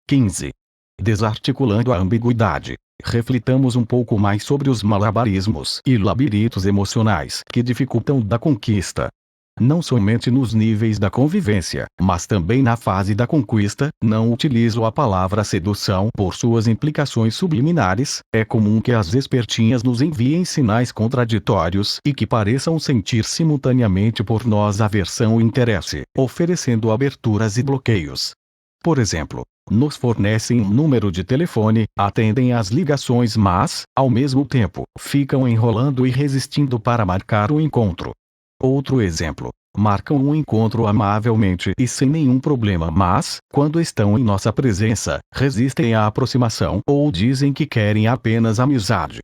15. Desarticulando a ambiguidade. Reflitamos um pouco mais sobre os malabarismos e labirintos emocionais que dificultam da conquista. Não somente nos níveis da convivência, mas também na fase da conquista. Não utilizo a palavra sedução por suas implicações subliminares. É comum que as espertinhas nos enviem sinais contraditórios e que pareçam sentir simultaneamente por nós aversão e interesse, oferecendo aberturas e bloqueios. Por exemplo, nos fornecem um número de telefone, atendem às ligações, mas, ao mesmo tempo, ficam enrolando e resistindo para marcar o encontro. Outro exemplo. Marcam um encontro amavelmente e sem nenhum problema, mas, quando estão em nossa presença, resistem à aproximação ou dizem que querem apenas amizade.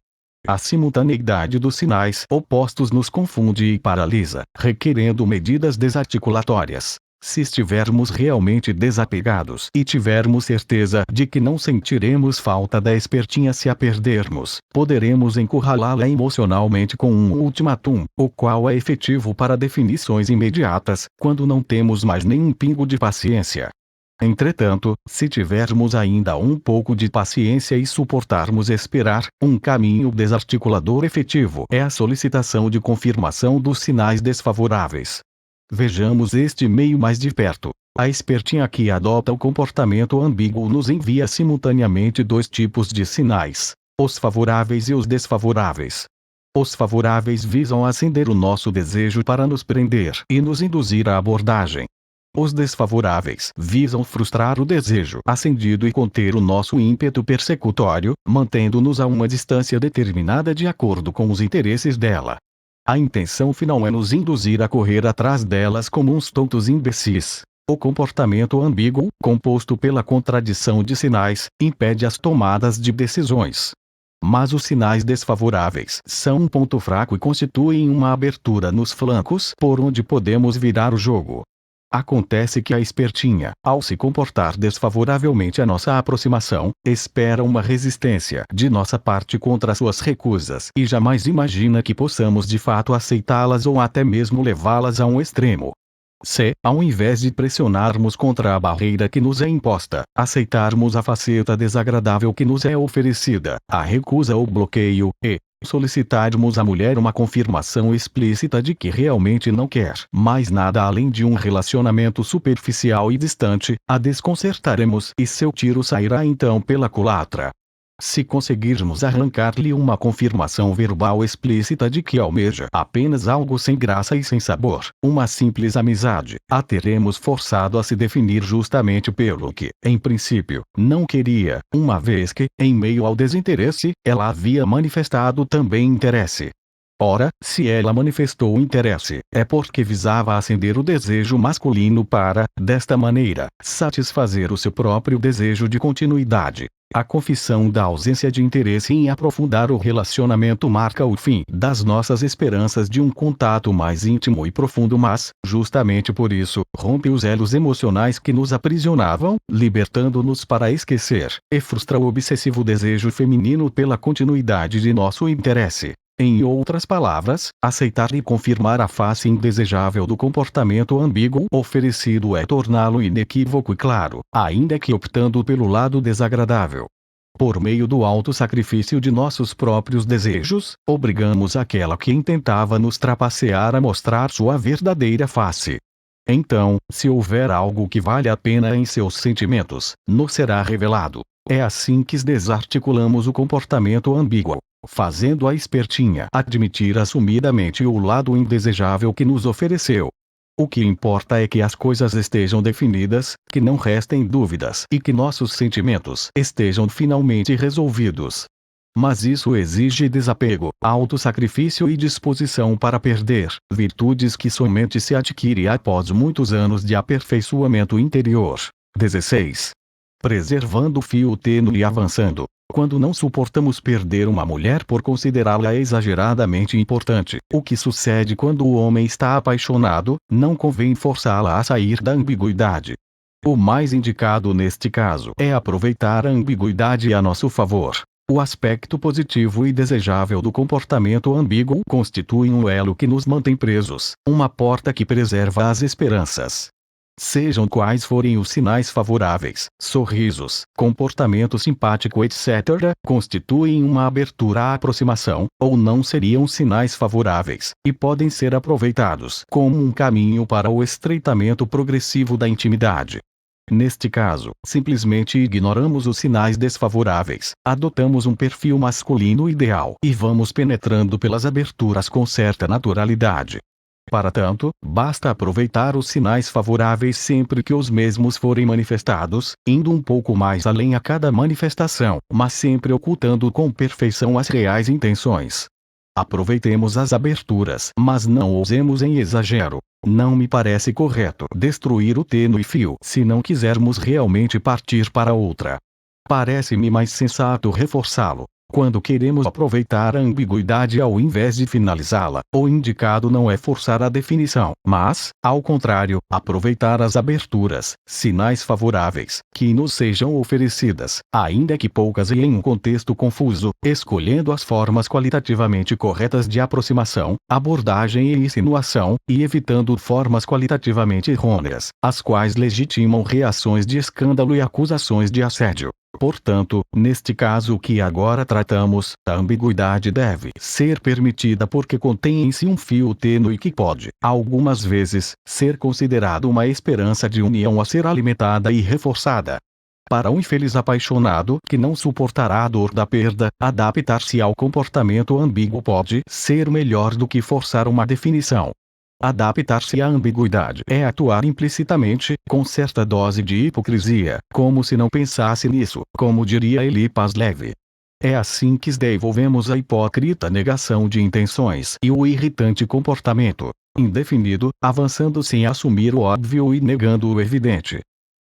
A simultaneidade dos sinais opostos nos confunde e paralisa, requerendo medidas desarticulatórias. Se estivermos realmente desapegados e tivermos certeza de que não sentiremos falta da espertinha se a perdermos, poderemos encurralá-la emocionalmente com um ultimátum, o qual é efetivo para definições imediatas, quando não temos mais nenhum pingo de paciência. Entretanto, se tivermos ainda um pouco de paciência e suportarmos esperar, um caminho desarticulador efetivo é a solicitação de confirmação dos sinais desfavoráveis. Vejamos este meio mais de perto. A espertinha que adota o comportamento ambíguo nos envia simultaneamente dois tipos de sinais: os favoráveis e os desfavoráveis. Os favoráveis visam acender o nosso desejo para nos prender e nos induzir à abordagem. Os desfavoráveis visam frustrar o desejo acendido e conter o nosso ímpeto persecutório, mantendo-nos a uma distância determinada de acordo com os interesses dela. A intenção final é nos induzir a correr atrás delas como uns tontos imbecis. O comportamento ambíguo, composto pela contradição de sinais, impede as tomadas de decisões. Mas os sinais desfavoráveis são um ponto fraco e constituem uma abertura nos flancos por onde podemos virar o jogo. Acontece que a espertinha, ao se comportar desfavoravelmente à nossa aproximação, espera uma resistência de nossa parte contra suas recusas e jamais imagina que possamos de fato aceitá-las ou até mesmo levá-las a um extremo. Se, ao invés de pressionarmos contra a barreira que nos é imposta, aceitarmos a faceta desagradável que nos é oferecida, a recusa ou bloqueio, e solicitarmos à mulher uma confirmação explícita de que realmente não quer mais nada além de um relacionamento superficial e distante, a desconcertaremos e seu tiro sairá então pela culatra. Se conseguirmos arrancar-lhe uma confirmação verbal explícita de que almeja apenas algo sem graça e sem sabor, uma simples amizade, a teremos forçado a se definir justamente pelo que, em princípio, não queria, uma vez que, em meio ao desinteresse, ela havia manifestado também interesse. Ora, se ela manifestou interesse, é porque visava acender o desejo masculino para, desta maneira, satisfazer o seu próprio desejo de continuidade. A confissão da ausência de interesse em aprofundar o relacionamento marca o fim das nossas esperanças de um contato mais íntimo e profundo, mas, justamente por isso, rompe os elos emocionais que nos aprisionavam, libertando-nos para esquecer, e frustra o obsessivo desejo feminino pela continuidade de nosso interesse. Em outras palavras, aceitar e confirmar a face indesejável do comportamento ambíguo oferecido é torná-lo inequívoco e claro, ainda que optando pelo lado desagradável. Por meio do alto sacrifício de nossos próprios desejos, obrigamos aquela que intentava nos trapacear a mostrar sua verdadeira face. Então, se houver algo que vale a pena em seus sentimentos, nos será revelado. É assim que desarticulamos o comportamento ambíguo, fazendo a espertinha admitir assumidamente o lado indesejável que nos ofereceu. O que importa é que as coisas estejam definidas, que não restem dúvidas e que nossos sentimentos estejam finalmente resolvidos. Mas isso exige desapego, autossacrifício e disposição para perder, virtudes que somente se adquire após muitos anos de aperfeiçoamento interior. 16. Preservando o fio tênue e avançando. Quando não suportamos perder uma mulher por considerá-la exageradamente importante, o que sucede quando o homem está apaixonado, não convém forçá-la a sair da ambiguidade. O mais indicado neste caso é aproveitar a ambiguidade a nosso favor. O aspecto positivo e desejável do comportamento ambíguo constitui um elo que nos mantém presos, uma porta que preserva as esperanças. Sejam quais forem os sinais favoráveis, sorrisos, comportamento simpático etc., constituem uma abertura à aproximação, ou não seriam sinais favoráveis, e podem ser aproveitados como um caminho para o estreitamento progressivo da intimidade. Neste caso, simplesmente ignoramos os sinais desfavoráveis, adotamos um perfil masculino ideal e vamos penetrando pelas aberturas com certa naturalidade. Para tanto, basta aproveitar os sinais favoráveis sempre que os mesmos forem manifestados, indo um pouco mais além a cada manifestação, mas sempre ocultando com perfeição as reais intenções. Aproveitemos as aberturas, mas não ousemos em exagero. Não me parece correto destruir o tênue fio se não quisermos realmente partir para outra. Parece-me mais sensato reforçá-lo. Quando queremos aproveitar a ambiguidade ao invés de finalizá-la, o indicado não é forçar a definição, mas, ao contrário, aproveitar as aberturas, sinais favoráveis, que nos sejam oferecidas, ainda que poucas e em um contexto confuso, escolhendo as formas qualitativamente corretas de aproximação, abordagem e insinuação, e evitando formas qualitativamente errôneas, as quais legitimam reações de escândalo e acusações de assédio. Portanto, neste caso que agora tratamos, a ambiguidade deve ser permitida porque contém em si um fio tênue que pode, algumas vezes, ser considerado uma esperança de união a ser alimentada e reforçada. Para um infeliz apaixonado que não suportará a dor da perda, adaptar-se ao comportamento ambíguo pode ser melhor do que forçar uma definição. Adaptar-se à ambiguidade é atuar implicitamente, com certa dose de hipocrisia, como se não pensasse nisso, como diria Eliphas Levi. É assim que desenvolvemos a hipócrita negação de intenções e o irritante comportamento indefinido, avançando sem assumir o óbvio e negando o evidente.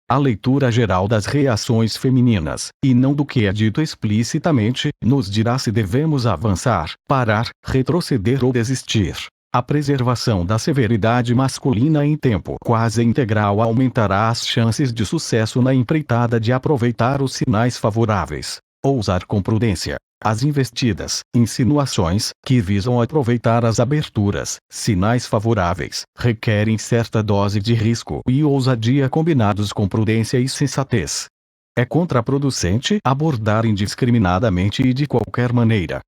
A leitura geral das reações femininas, e não do que é dito explicitamente, nos dirá se devemos avançar, parar, retroceder ou desistir. A preservação da severidade masculina em tempo quase integral aumentará as chances de sucesso na empreitada de aproveitar os sinais favoráveis. Ousar com prudência. As investidas, insinuações, que visam aproveitar as aberturas, sinais favoráveis, requerem certa dose de risco e ousadia combinados com prudência e sensatez. É contraproducente abordar indiscriminadamente e de qualquer maneira.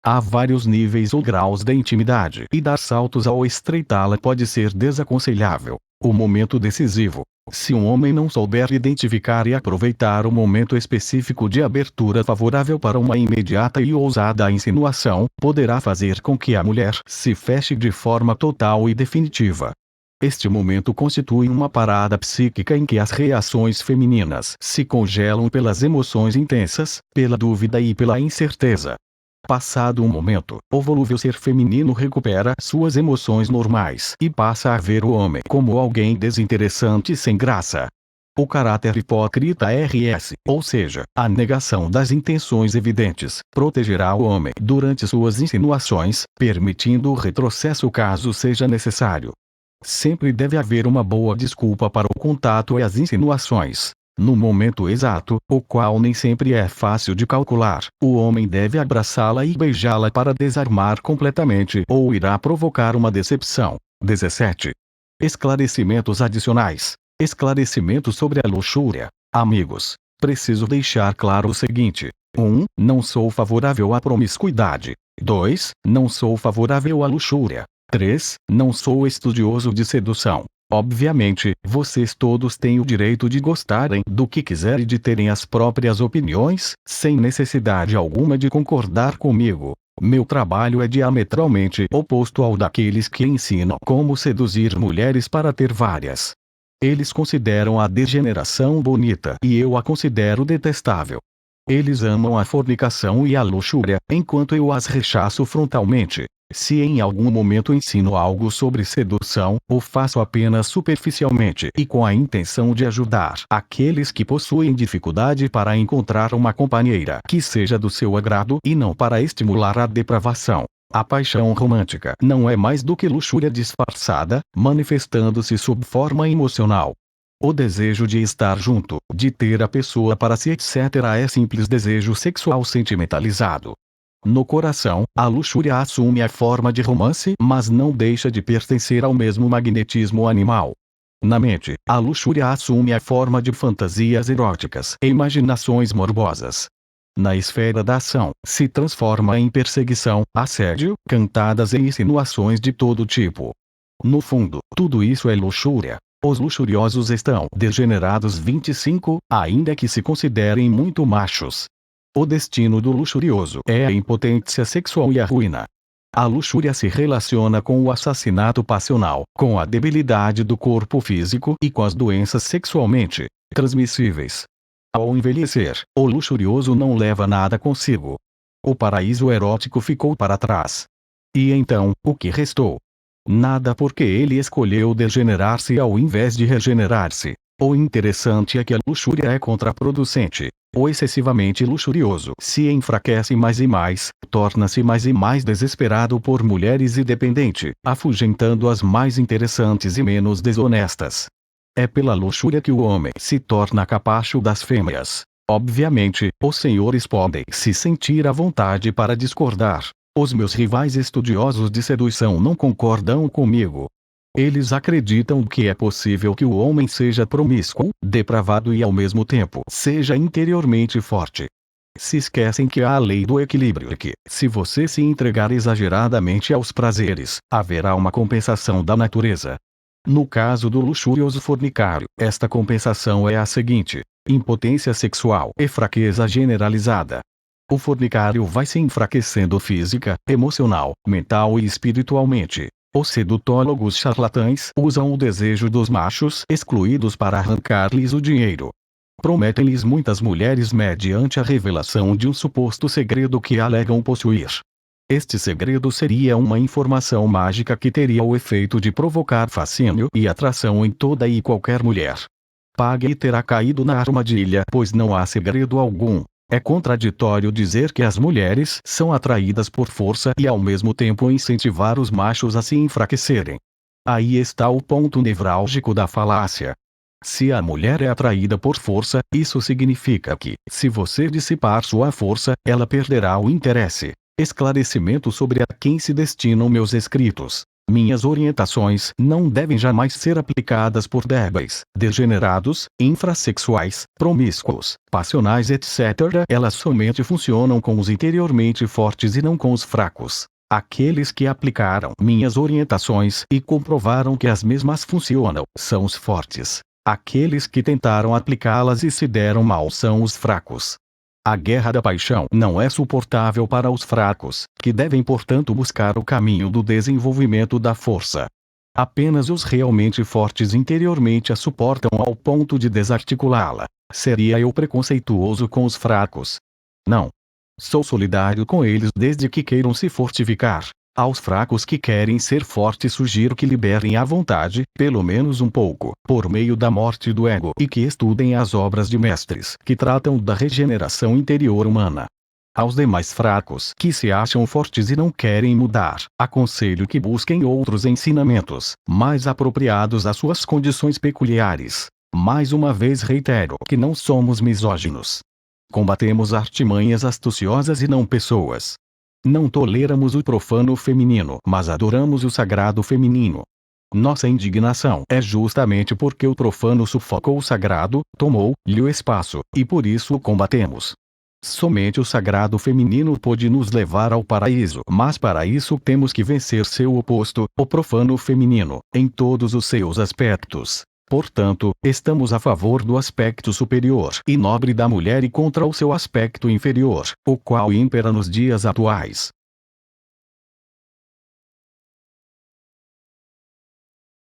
Há vários níveis ou graus da intimidade e dar saltos ao estreitá-la pode ser desaconselhável. O momento decisivo. Se um homem não souber identificar e aproveitar o momento específico de abertura favorável para uma imediata e ousada insinuação, poderá fazer com que a mulher se feche de forma total e definitiva. Este momento constitui uma parada psíquica em que as reações femininas se congelam pelas emoções intensas, pela dúvida e pela incerteza. Passado um momento, o volúvel ser feminino recupera suas emoções normais e passa a ver o homem como alguém desinteressante e sem graça. O caráter hipócrita RS, ou seja, a negação das intenções evidentes, protegerá o homem durante suas insinuações, permitindo o retrocesso caso seja necessário. Sempre deve haver uma boa desculpa para o contato e as insinuações. No momento exato, o qual nem sempre é fácil de calcular, o homem deve abraçá-la e beijá-la para desarmar completamente ou irá provocar uma decepção. 17. Esclarecimentos adicionais. Esclarecimento sobre a luxúria. Amigos, preciso deixar claro o seguinte. 1. Não sou favorável à promiscuidade. 2. Não sou favorável à luxúria. 3. Não sou estudioso de sedução. Obviamente, vocês todos têm o direito de gostarem do que quiserem e de terem as próprias opiniões, sem necessidade alguma de concordar comigo. Meu trabalho é diametralmente oposto ao daqueles que ensinam como seduzir mulheres para ter várias. Eles consideram a degeneração bonita e eu a considero detestável. Eles amam a fornicação e a luxúria, enquanto eu as rechaço frontalmente. Se em algum momento ensino algo sobre sedução, o faço apenas superficialmente e com a intenção de ajudar aqueles que possuem dificuldade para encontrar uma companheira que seja do seu agrado e não para estimular a depravação. A paixão romântica não é mais do que luxúria disfarçada, manifestando-se sob forma emocional. O desejo de estar junto, de ter a pessoa para si etc. é simples desejo sexual sentimentalizado. No coração, a luxúria assume a forma de romance mas não deixa de pertencer ao mesmo magnetismo animal. Na mente, a luxúria assume a forma de fantasias eróticas e imaginações morbosas. Na esfera da ação, se transforma em perseguição, assédio, cantadas e insinuações de todo tipo. No fundo, tudo isso é luxúria. Os luxuriosos estão degenerados 25, ainda que se considerem muito machos. O destino do luxurioso é a impotência sexual e a ruína. A luxúria se relaciona com o assassinato passional, com a debilidade do corpo físico e com as doenças sexualmente transmissíveis. Ao envelhecer, o luxurioso não leva nada consigo. O paraíso erótico ficou para trás. E então, o que restou? Nada, porque ele escolheu degenerar-se ao invés de regenerar-se. O interessante é que a luxúria é contraproducente. O excessivamente luxurioso se enfraquece mais e mais, torna-se mais e mais desesperado por mulheres e dependente, afugentando as mais interessantes e menos desonestas. É pela luxúria que o homem se torna capacho das fêmeas. Obviamente, os senhores podem se sentir à vontade para discordar. Os meus rivais estudiosos de sedução não concordam comigo. Eles acreditam que é possível que o homem seja promíscuo, depravado e ao mesmo tempo seja interiormente forte. Se esquecem que há a lei do equilíbrio e que, se você se entregar exageradamente aos prazeres, haverá uma compensação da natureza. No caso do luxurioso fornicário, esta compensação é a seguinte: impotência sexual e fraqueza generalizada. O fornicário vai se enfraquecendo física, emocional, mental e espiritualmente. Os sedutólogos charlatães usam o desejo dos machos excluídos para arrancar-lhes o dinheiro. Prometem-lhes muitas mulheres mediante a revelação de um suposto segredo que alegam possuir. Este segredo seria uma informação mágica que teria o efeito de provocar fascínio e atração em toda e qualquer mulher. Pague e terá caído na armadilha, pois não há segredo algum. É contraditório dizer que as mulheres são atraídas por força e ao mesmo tempo incentivar os machos a se enfraquecerem. Aí está o ponto nevrálgico da falácia. Se a mulher é atraída por força, isso significa que, se você dissipar sua força, ela perderá o interesse. Esclarecimento sobre a quem se destinam meus escritos. Minhas orientações não devem jamais ser aplicadas por débeis, degenerados, infrassexuais, promíscuos, passionais etc. Elas somente funcionam com os interiormente fortes e não com os fracos. Aqueles que aplicaram minhas orientações e comprovaram que as mesmas funcionam, são os fortes. Aqueles que tentaram aplicá-las e se deram mal são os fracos. A guerra da paixão não é suportável para os fracos, que devem portanto buscar o caminho do desenvolvimento da força. Apenas os realmente fortes interiormente a suportam ao ponto de desarticulá-la. Seria eu preconceituoso com os fracos? Não. Sou solidário com eles desde que queiram se fortificar. Aos fracos que querem ser fortes sugiro que liberem à vontade, pelo menos um pouco, por meio da morte do ego e que estudem as obras de mestres que tratam da regeneração interior humana. Aos demais fracos que se acham fortes e não querem mudar, aconselho que busquem outros ensinamentos, mais apropriados às suas condições peculiares. Mais uma vez reitero que não somos misóginos. Combatemos artimanhas astuciosas e não pessoas. Não toleramos o profano feminino, mas adoramos o sagrado feminino. Nossa indignação é justamente porque o profano sufocou o sagrado, tomou-lhe o espaço, e por isso o combatemos. Somente o sagrado feminino pode nos levar ao paraíso, mas para isso temos que vencer seu oposto, o profano feminino, em todos os seus aspectos. Portanto, estamos a favor do aspecto superior e nobre da mulher e contra o seu aspecto inferior, o qual impera nos dias atuais.